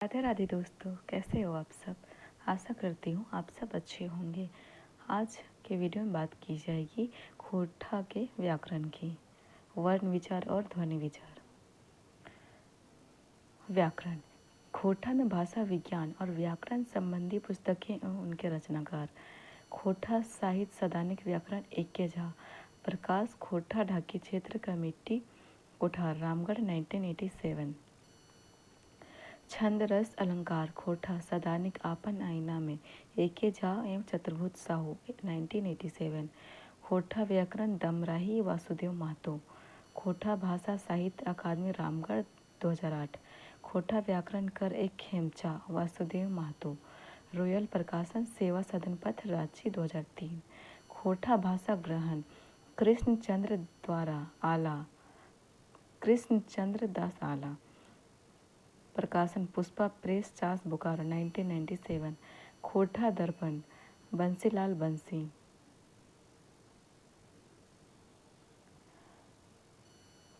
राधे राधे दोस्तों, कैसे हो आप सब। आशा करती हूँ आप सब अच्छे होंगे। आज के वीडियो में बात की जाएगी खोटा के व्याकरण की। वर्ण विचार और ध्वनि विचार। व्याकरण। खोटा में भाषा विज्ञान और व्याकरण संबंधी पुस्तकें एवं उनके रचनाकार। खोटा साहित्य सदानिक व्याकरण एके झा। प्रकाश खोटा ढाकी क्षेत्र कमेटी कोठार रामगढ़ 1987। छंद रस अलंकार खोटा सदानिक आपन आईना में एके झा एवं चतुर्भुज साहू 1987। खोटा व्याकरण दमराही वासुदेव महतो। खोटा भाषा साहित्य अकादमी रामगढ़ 2008। खोटा व्याकरण कर एक खेमचा वासुदेव महतो। रॉयल प्रकाशन सेवा सदन पथ रांची 2003। खोटा भाषा ग्रहण कृष्णचंद्र द्वारा आला कृष्णचंद्र दास आला। प्रकाशन पुष्पा प्रेस चास बोकारो 1997। खोटा दर्पण बंसीलाल बंसी।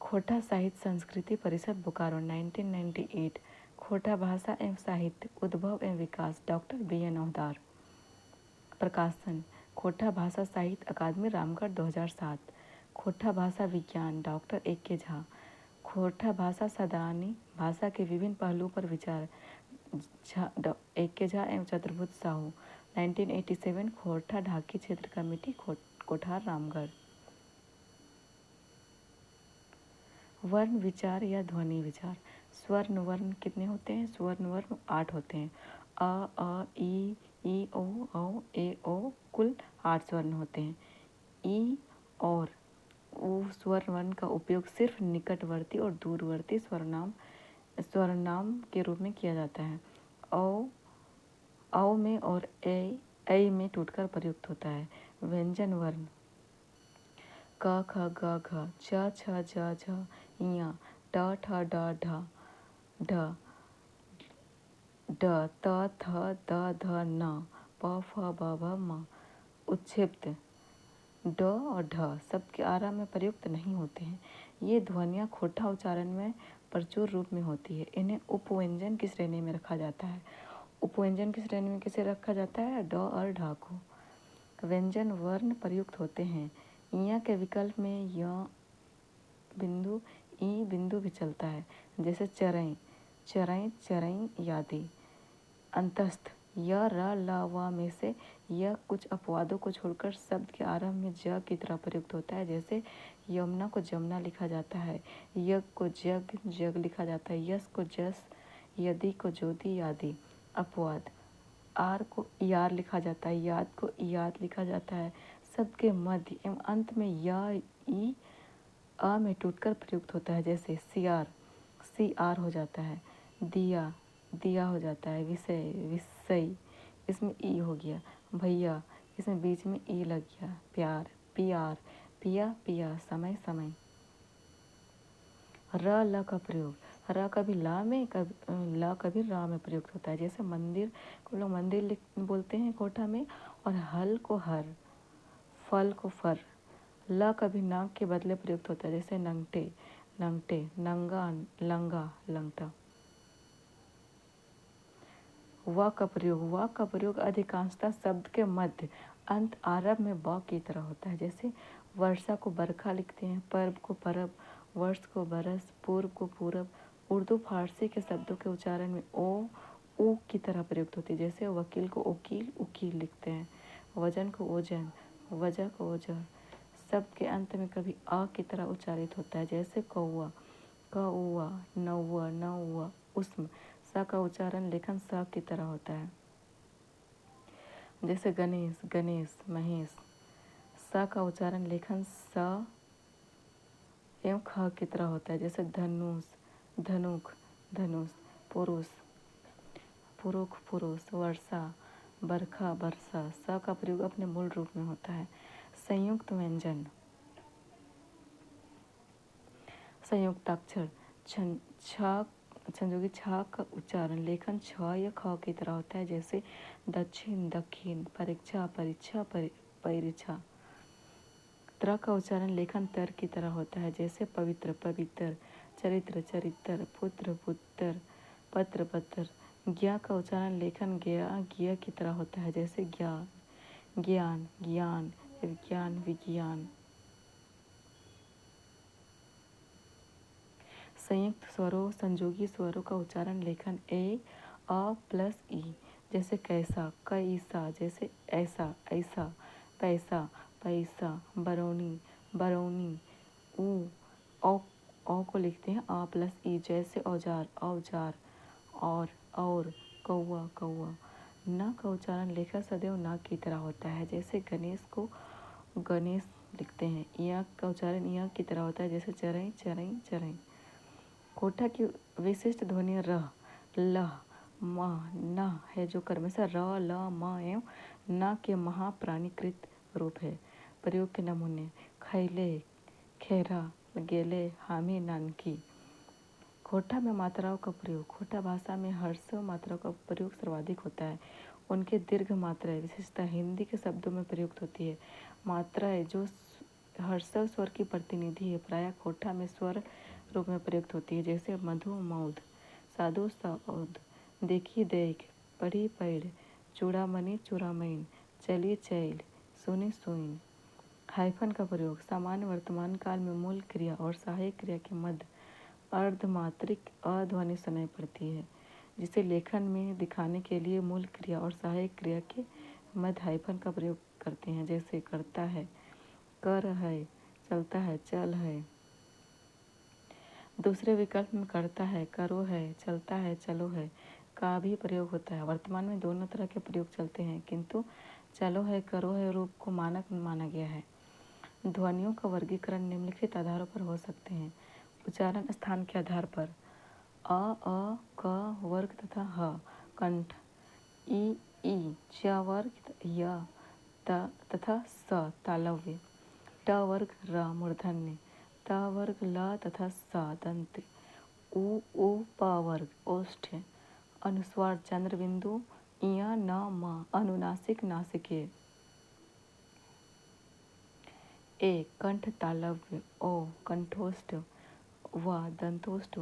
खोटा साहित्य संस्कृति परिषद बोकारो 1998। खोटा भाषा एवं साहित्य उद्भव एवं विकास डॉक्टर BN औदार। प्रकाशन खोटा भाषा साहित्य अकादमी रामगढ़ 2007। खोटा भाषा विज्ञान डॉक्टर AK झा। खोटा भाषा सदानी भाषा के विभिन्न पहलुओं पर विचार AK झा एवं चतुर्भुज साहू 1987। खोटा ढाकी क्षेत्र कमेटी कोठार रामगढ़। वर्ण विचार या ध्वनि विचार। स्वर्ण वर्ण कितने होते हैं? स्वर्ण वर्ण 8 होते हैं। अ ई ओ औ ए ओ कुल 8 स्वर्ण होते हैं। ई और ऊ स्वर्ण वर्ण का उपयोग सिर्फ निकटवर्ती और दूरवर्ती स्वरनाम के रूप में किया जाता है। औ में और ऐ में टूटकर प्रयुक्त होता है। व्यंजन वर्ण क ख ग घ च छ ज झ ञ ट ठ ड ढ ढ ड त थ द ध न प फ ब भ म। उत्क्षिप्त ड और ढ शब्द के आरंभ में प्रयुक्त नहीं होते हैं। ये ध्वनियाँ खोटा उच्चारण में प्रचुर रूप में होती है। इन्हें उपव्यंजन की श्रेणी में रखा जाता है। उपव्यंजन की श्रेणी में किसे रखा जाता है? ड और ढ को। व्यंजन वर्ण प्रयुक्त होते हैं। य के विकल्प में य बिंदु ई बिंदु भी चलता है, जैसे चरई चरई चरई आदि। अंतस्थ य र ल व में से यह कुछ अपवादों को छोड़कर शब्द के आरंभ में ज की तरह प्रयुक्त होता है, जैसे यमुना को जमुना लिखा जाता है, यज्ञ को जग जग लिखा जाता है, यश को जस, यदि को ज्योति आदि। अपवाद आर को यार लिखा जाता है, याद को याद लिखा जाता है। शब्द के मध्य एवं अंत में या ई अ में टूटकर प्रयुक्त होता है, जैसे सियार CR हो जाता है, दिया दिया हो जाता है, विषय विषय इसमें ई हो गया, भैया इसमें बीच में ई लग गया, प्यार पियार पिया पिया समय समय। र ल का प्रयोग र कभी ला में कभी रा में प्रयुक्त होता है, जैसे मंदिर को लोग मंदिर बोलते हैं कोठा में, और हल को हर, फल को फर। ल कभी नाक के बदले प्रयुक्त होता है, जैसे नंगटे लंगटे, नंगा लंगा लंगटा। व का प्रयोग अधिकांशतः शब्द के मध्य अंत आरंभ में ब की तरह होता है, जैसे वर्षा को बरखा लिखते हैं, पर्व को परब, वर्ष को बरस, पूर्व को पूरब। उर्दू फारसी के शब्दों के उच्चारण में ओ की तरह प्रयुक्त होती है, जैसे वकील को वकील उकील लिखते हैं, वजन को ओजन, वजह को वजह। शब्द के अंत में कभी अ की तरह उच्चारित होता है, जैसे कौआ कौआ, नौआ नौआ। उस्म स का उच्चारण लेखन स की तरह होता है, जैसे गणेश गणेश महेश। स का उच्चारण लेखन स एवं ख की तरह होता है, जैसे धनुष धनुख धनुष। पुरुष पुरुष पुरुष। वर्षा बरखा बरसा। स का प्रयोग अपने मूल रूप में होता है। संयुक्त व्यंजन संयुक्ताक्षर संयोगी छ का उच्चारण लेखन छ या ख की तरह होता है, जैसे दक्षिण दक्षिण, परीक्षा परीक्षा परीक्षा। त्र का उच्चारण लेखन तर की तरह होता है, जैसे पवित्र पवित्र, चरित्र चरित्र, पुत्र पुत्र, पत्र पत्र। ज्ञा का उच्चारण लेखन ज्ञ की तरह होता है, जैसे ज्ञान, ज्ञान, ज्ञान, विज्ञान, विज्ञान। संयुक्त स्वरों, संयोगी स्वरों का उच्चारण लेखन ए, अ प्लस ई, जैसे कैसा, कैसा, जैसे ऐसा, ऐसा, पैसा, पैसा, बरौनी, बरौनी। ऊ, औ को लिखते हैं आ प्लस ई, जैसे औजार, औजार, और, कौआ, कौआ। न का उच्चारण लेखा सदैव न की तरह होता है, जैसे गणेश को गणेश लिखते हैं। या का उच्चारण या की तरह होता है, जैसे चरई, चरई, चरई। कोठा की विशिष्ट ध्वनि र, ल, म, न है, जो कर्म से र, ल, म एवं न के महाप्राणीकृत रूप है। प्रयोग के नमूने: खैले, खेरा, गेले, हामी, नानकी। खोटा में मात्राओं का प्रयोग: खोटा भाषा में ह्रस्व मात्राओं का प्रयोग सर्वाधिक होता है। उनके दीर्घ मात्राएं विशेषतः हिंदी के शब्दों में प्रयुक्त होती है। मात्राएं जो ह्रस्व स्वर की प्रतिनिधि है प्रायः खोटा में स्वर रूप में प्रयुक्त होती है, जैसे मधु, मौध, साधु, सौध, देखी, देख, पढ़ी, पढ़, चूड़ामणि, चूड़ामणि, चली, चैल, सुनी, सुइन। हाइफन का प्रयोग: सामान्य वर्तमान काल में मूल क्रिया और सहायक क्रिया के मध्य अर्धमात्रिक अध्वनि सुनाई पड़ती है, जिसे लेखन में दिखाने के लिए मूल क्रिया और सहायक क्रिया के मध्य हाइफन का प्रयोग करते हैं, जैसे करता है, कर है, चलता है, चल है। दूसरे विकल्प में करता है, करो है, चलता है, चलो है का भी प्रयोग होता है। वर्तमान में दोनों तरह के प्रयोग चलते हैं, किंतु चलो है, करो है रूप को मानक माना गया है। ध्वनियों का वर्गीकरण निम्नलिखित आधारों पर हो सकते हैं: उच्चारण स्थान के आधार पर अ, क वर्ग तथा ह कंठ, ई च वर्ग, य तथा स तालव्य, ट वर्ग र मूर्धन्य, त वर्ग ल तथा स दंत, उ प वर्ग ओष्ठ, अनुस्वार चंद्र बिंदु, इय न म अनुनासिक नासिकेय। ए कंठ तालव्य, ओ कंठोष्ठ, व दंतोष्ठ।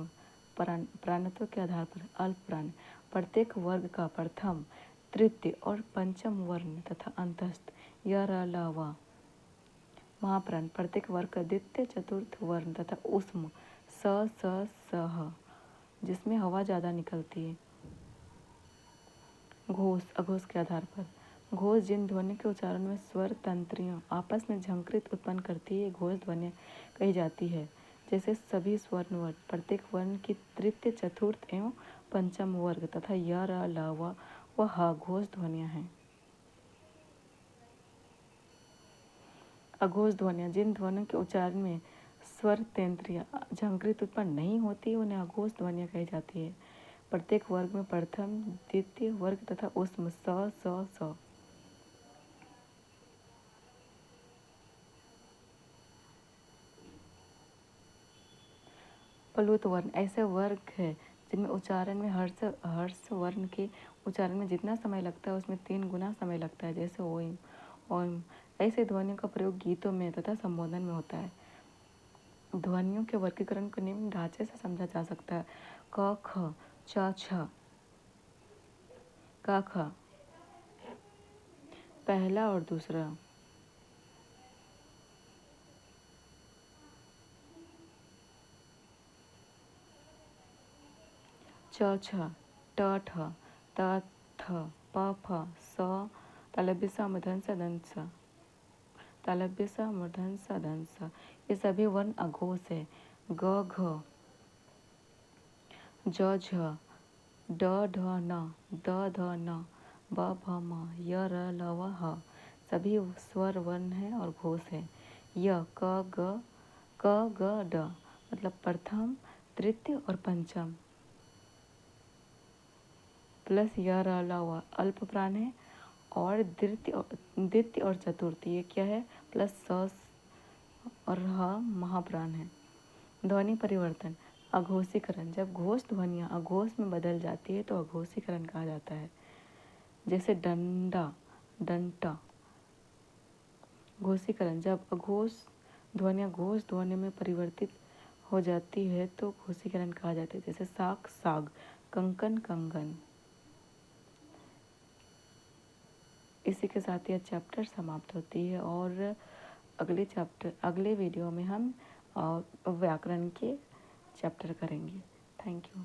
प्राणतों के आधार पर अल्प प्राण: प्रत्येक वर्ग का प्रथम, तृतीय और पंचम वर्ण तथा अंतस्थ य र ल व। महाप्राण: प्रत्येक वर्ग का द्वितीय, चतुर्थ वर्ण तथा ऊष्म स स ह, जिसमें हवा ज्यादा निकलती है। घोष अघोष के आधार पर: घोष जिन ध्वनि के उच्चारण में स्वर तंत्रियां आपस में झंकृत उत्पन्न करती है, घोष ध्वनि कही जाती है, जैसे सभी स्वर्ण वर्ण। प्रत्येक वर्ण की तृतीय, चतुर्थ एवं पंचम वर्ग तथा य र ल व ह घोष ध्वनियां हैं। अघोष ध्वनियां जिन ध्वनियों के उच्चारण में स्वर तंत्रियां झंकृत उत्पन्न नहीं होती, उन्हें अघोष ध्वनियां कही जाती है। प्रत्येक वर्ग में प्रथम, द्वितीय वर्ग तथा ऊष्म स। प्लुत वर्ण ऐसे वर्ग है जिनमें उच्चारण में हर्ष वर्ण के उच्चारण में जितना समय लगता है उसमें 3 गुना समय लगता है, जैसे ओम, ओम। ऐसे ध्वनियों का प्रयोग गीतों में तथा संबोधन में होता है। ध्वनियों के वर्गीकरण को निम्न ढांचे से समझा जा सकता है: क ख, च छ, क ख, पहला और दूसरा, च छ, ट ठ, त थ, प फ, स तालव्य स मूर्धन्य स दंत स, तालव्य स मूर्धन्य स दंत स। ये सभी वर्ण अघोष है। ग घ, ज झ, ड ढ न, द ध न, ब भ म, य र ल व ह सभी स्वर वर्ण हैं और घोष है। य क ग ड मतलब प्रथम, तृतीय और पंचम, प्लस य र ल व अल्प प्राण है, और द्वितीय और चतुर्थ ये क्या है, प्लस स और ह महाप्राण है। ध्वनि परिवर्तन अघोषीकरण: जब घोष ध्वनियाँ अघोष में बदल जाती है तो अघोषीकरण कहा जाता है, जैसे डंडा, डंटा। घोषीकरण: जब अघोष ध्वनियाँ घोष ध्वनि में परिवर्तित हो जाती है तो घोषीकरण कहा जाता है, जैसे साग, साग, कंकन, कंगन। इसी के साथ यह चैप्टर समाप्त होती है और अगले वीडियो में हम व्याकरण के चैप्टर करेंगे। Thank you.